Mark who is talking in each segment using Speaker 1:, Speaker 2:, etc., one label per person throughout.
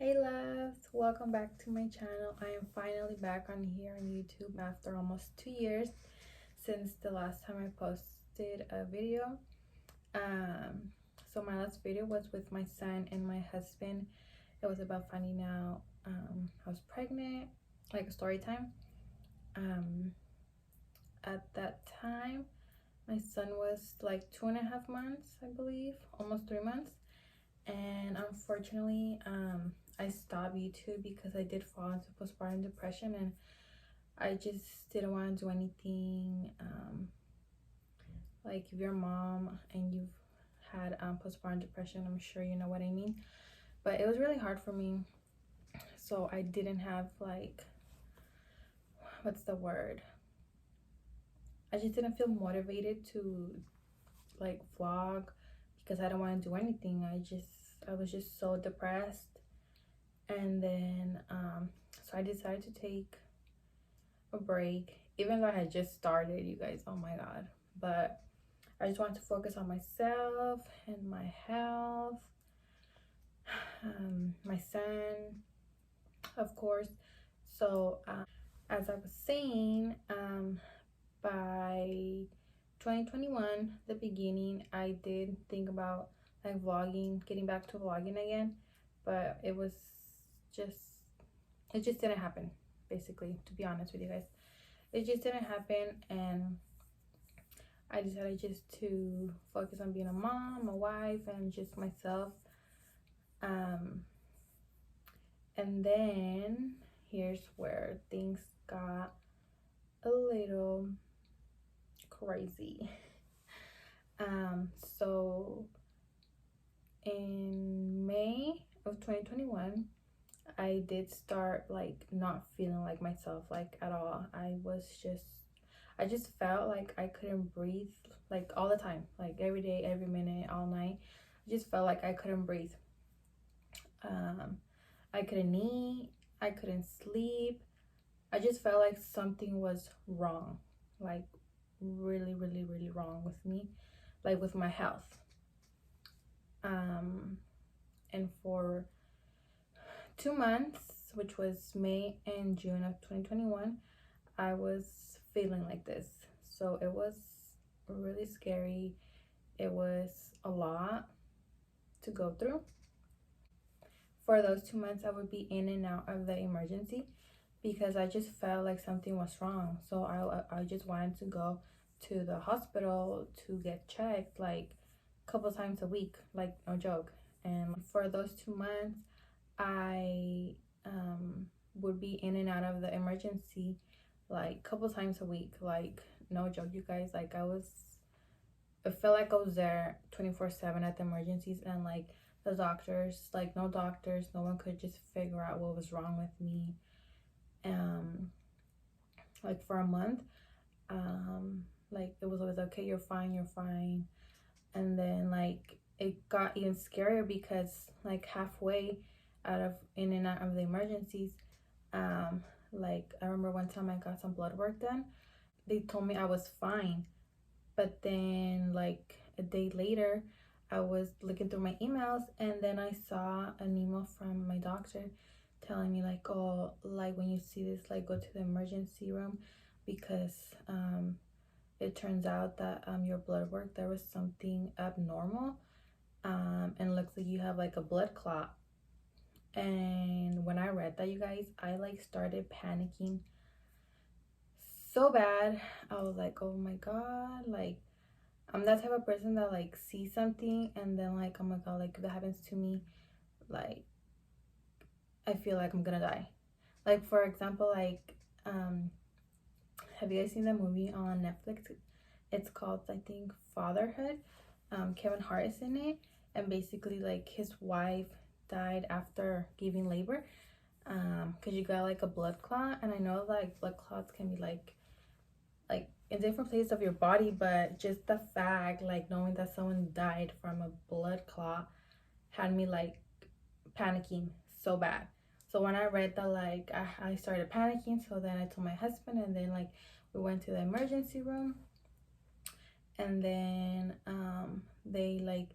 Speaker 1: Hey loves, welcome back to my channel. I am finally back on here on YouTube after almost 2 years since the last time I posted a video. Um, so my last video was with my son and my husband. It was about finding out I was pregnant, like a story time. At that time, my son was like 2.5 months, I believe, almost 3 months. And unfortunately I stopped YouTube because I did fall into postpartum depression, and I just didn't want to do anything. Like, if you're a mom and you've had postpartum depression, I'm sure you know what I mean. But it was really hard for me, so I didn't have, like, what's the word, I just didn't feel motivated to like vlog because I don't want to do anything. I was just so depressed. And then so I decided to take a break, even though I had just started, you guys. Oh my god. But I just wanted to focus on myself and my health, my son, of course. So as I was saying, by 2021, the beginning, I did think about like vlogging, getting back to vlogging again, but just it just didn't happen. Basically, to be honest with you guys, it just didn't happen. And I decided just to focus on being a mom, a wife, and just myself. And then here's where things got a little crazy. So in May of 2021, I did start like not feeling like myself, like, at all. I just felt like I couldn't breathe, like, all the time, like every day, every minute, all night. I just felt like I couldn't breathe. I couldn't eat, I couldn't sleep. I just felt like something was wrong, like really, really, really wrong with me, like with my health. And for 2 months, which was May and June of 2021, I was feeling like this. So it was really scary. It was a lot to go through. For those 2 months, I would be in and out of the emergency because I just felt like something was wrong. So I just wanted to go to the hospital to get checked like a couple times a week, like, no joke. And for those 2 months, I would be in and out of the emergency like a couple times a week, like, no joke, you guys. Like, I felt like I was there 24/7 at the emergencies, and like the doctors, like, no doctors, no one could just figure out what was wrong with me. Like, for a month, like, it was always, okay, you're fine, you're fine. And then, like, it got even scarier because like halfway out of in and out of the emergencies, like, I remember one time I got some blood work done. They told me I was fine, but then like a day later, I was looking through my emails, and then I saw an email from my doctor telling me like, oh, like, when you see this, like, go to the emergency room because it turns out that your blood work, there was something abnormal, and looks like you have like a blood clot. And when I read that, you guys, I like started panicking so bad. I was like, oh my god, like, I'm that type of person that like sees something and then, like, oh my god, like, if that happens to me, like, I feel like I'm gonna die. Like, for example, like, have you guys seen the movie on Netflix? It's called, I think, Fatherhood. Kevin Hart is in it, and basically, like, his wife died after giving labor, because you got like a blood clot. And I know like blood clots can be like in different places of your body, but just the fact, like, knowing that someone died from a blood clot had me like panicking so bad. So when I read that, like, I started panicking. So then I told my husband, and then like we went to the emergency room, and then they like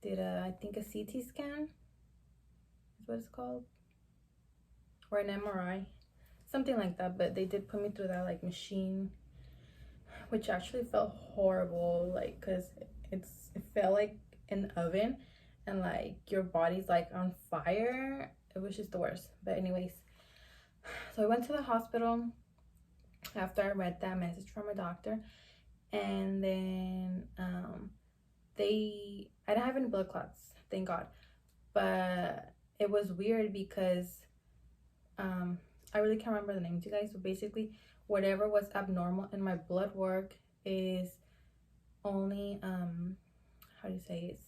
Speaker 1: did I think a CT scan is what it's called. or an MRI, something like that. But they did put me through that like machine, which actually felt horrible, like because it felt like an oven, and like your body's like on fire. It was just the worst. But anyways, so I went to the hospital after I read that message from my doctor, and then I didn't have any blood clots, thank God. But it was weird because I really can't remember the names, you guys. But basically, whatever was abnormal in my blood work is only how do you say, it's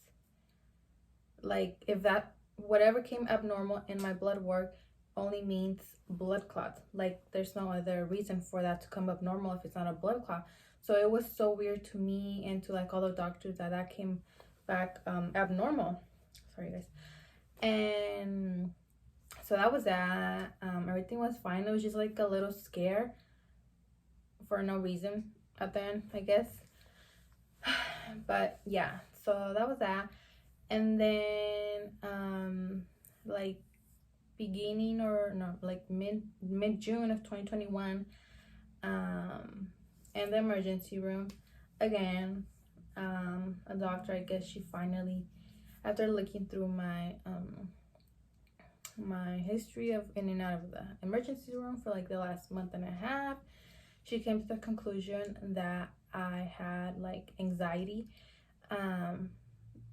Speaker 1: like if that whatever came abnormal in my blood work only means blood clot. Like there's no other reason for that to come abnormal if it's not a blood clot. So it was so weird to me and to like all the doctors that came back abnormal. Sorry guys. And so that was that. Everything was fine. It was just like a little scare for no reason at the end, I guess. But yeah, so that was that. And then like beginning or no, like mid June of 2021, in the emergency room again, a doctor, I guess she finally, after looking through my my history of in and out of the emergency room for like the last month and a half, she came to the conclusion that I had like anxiety,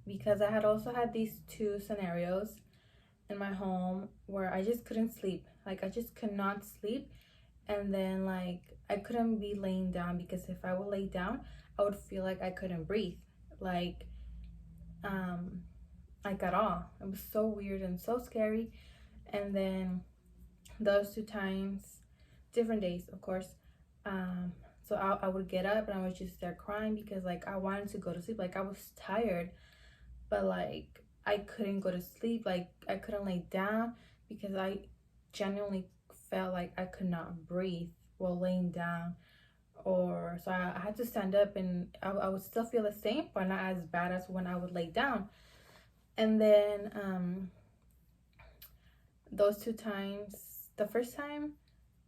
Speaker 1: because I had also had these two scenarios in my home where I just couldn't sleep. Like I just could not sleep, and then like I couldn't be laying down because if I would lay down, I would feel like I couldn't breathe. Like like at all. It was so weird and so scary. And then those two times, different days, of course. So I would get up and I would just start crying because like I wanted to go to sleep. Like I was tired, but like I couldn't go to sleep. Like I couldn't lay down because I genuinely felt like I could not breathe while laying down. Or so I had to stand up, and I would still feel the same, but not as bad as when I would lay down. And then those two times, the first time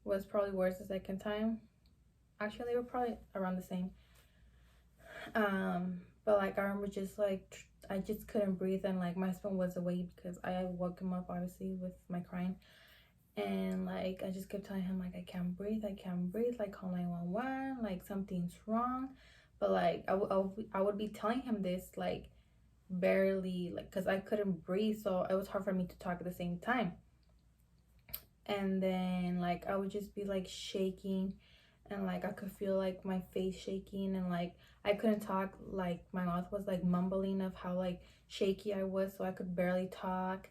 Speaker 1: was probably worse. The second time, actually, they were probably around the same. But like I remember just like I just couldn't breathe, and like my husband was awake because I woke him up obviously with my crying, and like I just kept telling him like I can't breathe, like call 911, like something's wrong. But like I would be telling him this like barely, like because I couldn't breathe, so it was hard for me to talk at the same time. And then like I would just be like shaking, and like I could feel like my face shaking, and like I couldn't talk, like my mouth was like mumbling of how like shaky I was, so I could barely talk.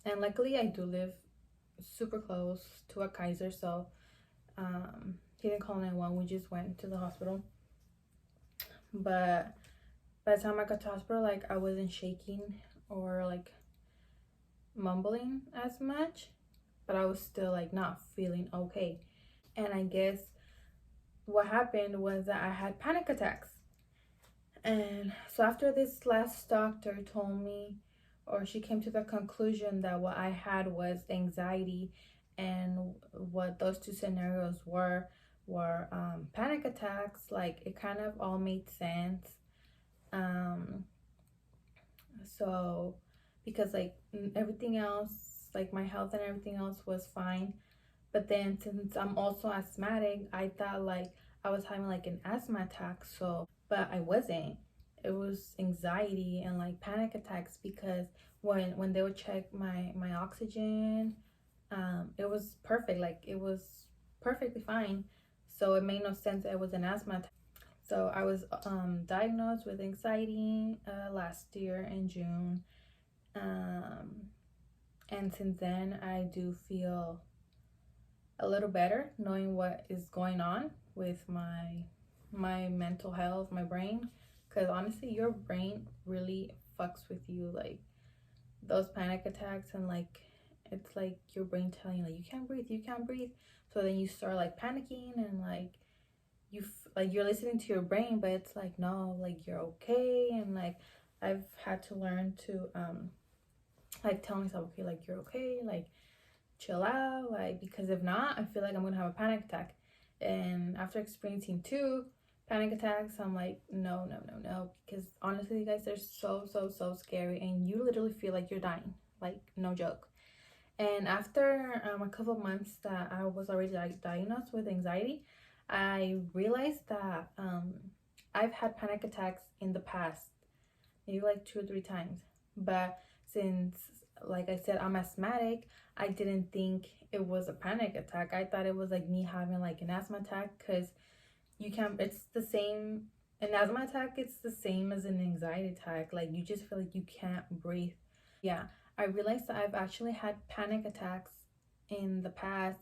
Speaker 1: And luckily I do live super close to a Kaiser, so he didn't call 911. We just went to the hospital. But by the time I got to hospital, like I wasn't shaking or like mumbling as much, but I was still like not feeling okay. And I guess what happened was that I had panic attacks. And so after this last doctor told me, or she came to the conclusion that what I had was anxiety, and what those two scenarios were panic attacks, like it kind of all made sense. So because like everything else, like my health and everything else was fine, but then since I'm also asthmatic, I thought like I was having like an asthma attack. So but I wasn't. It was anxiety and like panic attacks, because when they would check my oxygen, it was perfect. Like it was perfectly fine. So it made no sense that it was an asthma attack. So I was diagnosed with anxiety last year in June. And since then I do feel a little better knowing what is going on with my mental health, my brain, because honestly your brain really fucks with you. Like those panic attacks, and like it's like your brain telling you like you can't breathe, so then you start like panicking, and like like you're listening to your brain, but it's like no, like you're okay. And like I've had to learn to like tell myself, okay, like you're okay, like chill out, like, because if not, I feel like I'm gonna have a panic attack. And after experiencing two panic attacks, I'm like, no, no, no, no, because honestly, you guys, they're so scary, and you literally feel like you're dying, like, no joke. And after a couple of months that I was already like diagnosed with anxiety, I realized that I've had panic attacks in the past, maybe like 2 or 3 times. But since, like I said, I'm asthmatic, I didn't think it was a panic attack. I thought it was like me having like an asthma attack, because you can't, it's the same. An asthma attack, it's the same as an anxiety attack. Like, you just feel like you can't breathe. Yeah, I realized that I've actually had panic attacks in the past.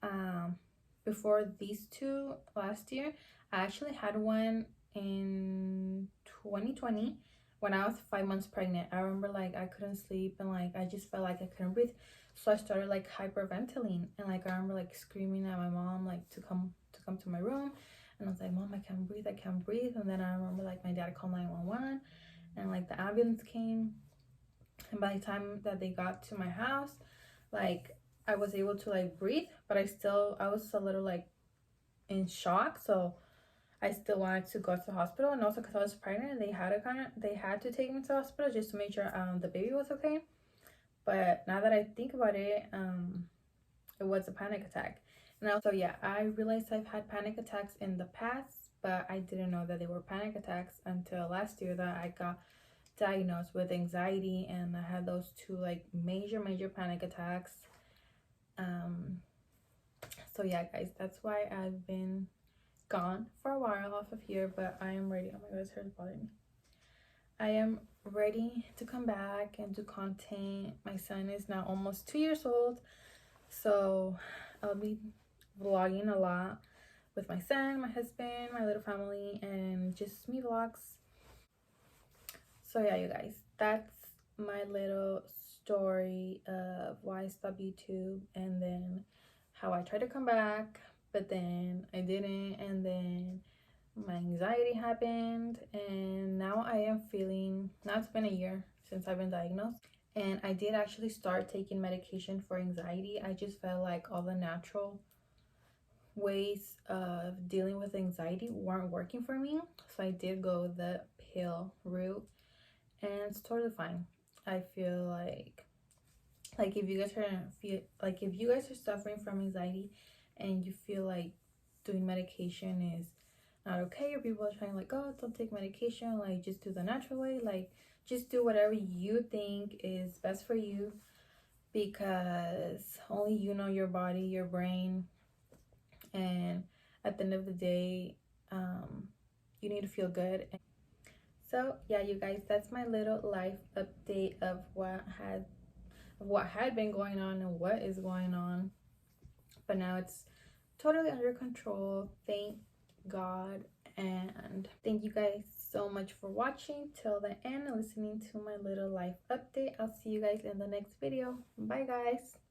Speaker 1: Um, Before these two last year, I actually had one in 2020 when I was 5 months pregnant. I remember like I couldn't sleep, and like I just felt like I couldn't breathe. So I started like hyperventilating, and like I remember like screaming at my mom like to come to my room, and I was like, "Mom, I can't breathe, I can't breathe." And then I remember like my dad called 911, and like the ambulance came, and by the time that they got to my house, like I was able to like breathe, but I was a little like in shock. So I still wanted to go to the hospital, and also because I was pregnant, they had to take me to the hospital just to make sure the baby was okay. But now that I think about it, it was a panic attack. And also, yeah, I realized I've had panic attacks in the past, but I didn't know that they were panic attacks until last year that I got diagnosed with anxiety, and I had those two like major panic attacks. um so yeah, guys, that's why I've been gone for a while off of here, but I am ready. Oh my god, this hair is bothering me. I am ready to come back and do content. My son is now almost 2 years old, so I'll be vlogging a lot with my son, my husband, my little family, and just me vlogs. So yeah, you guys, that's my little story of why I stopped YouTube, and then how I tried to come back, but then I didn't, and then my anxiety happened, and now I am feeling, now it's been a year since I've been diagnosed, and I did actually start taking medication for anxiety. I just felt like all the natural ways of dealing with anxiety weren't working for me, so I did go the pill route, and it's totally fine. I feel like if you guys are if you guys are suffering from anxiety and you feel like doing medication is not okay, or people are trying like, oh, don't take medication, like just do the natural way, like just do whatever you think is best for you, because only you know your body, your brain, and at the end of the day, you need to feel good. So yeah, you guys, that's my little life update of what had been going on and what is going on, but now it's totally under control, thank God. And thank you guys so much for watching till the end and listening to my little life update. I'll see you guys in the next video. Bye guys.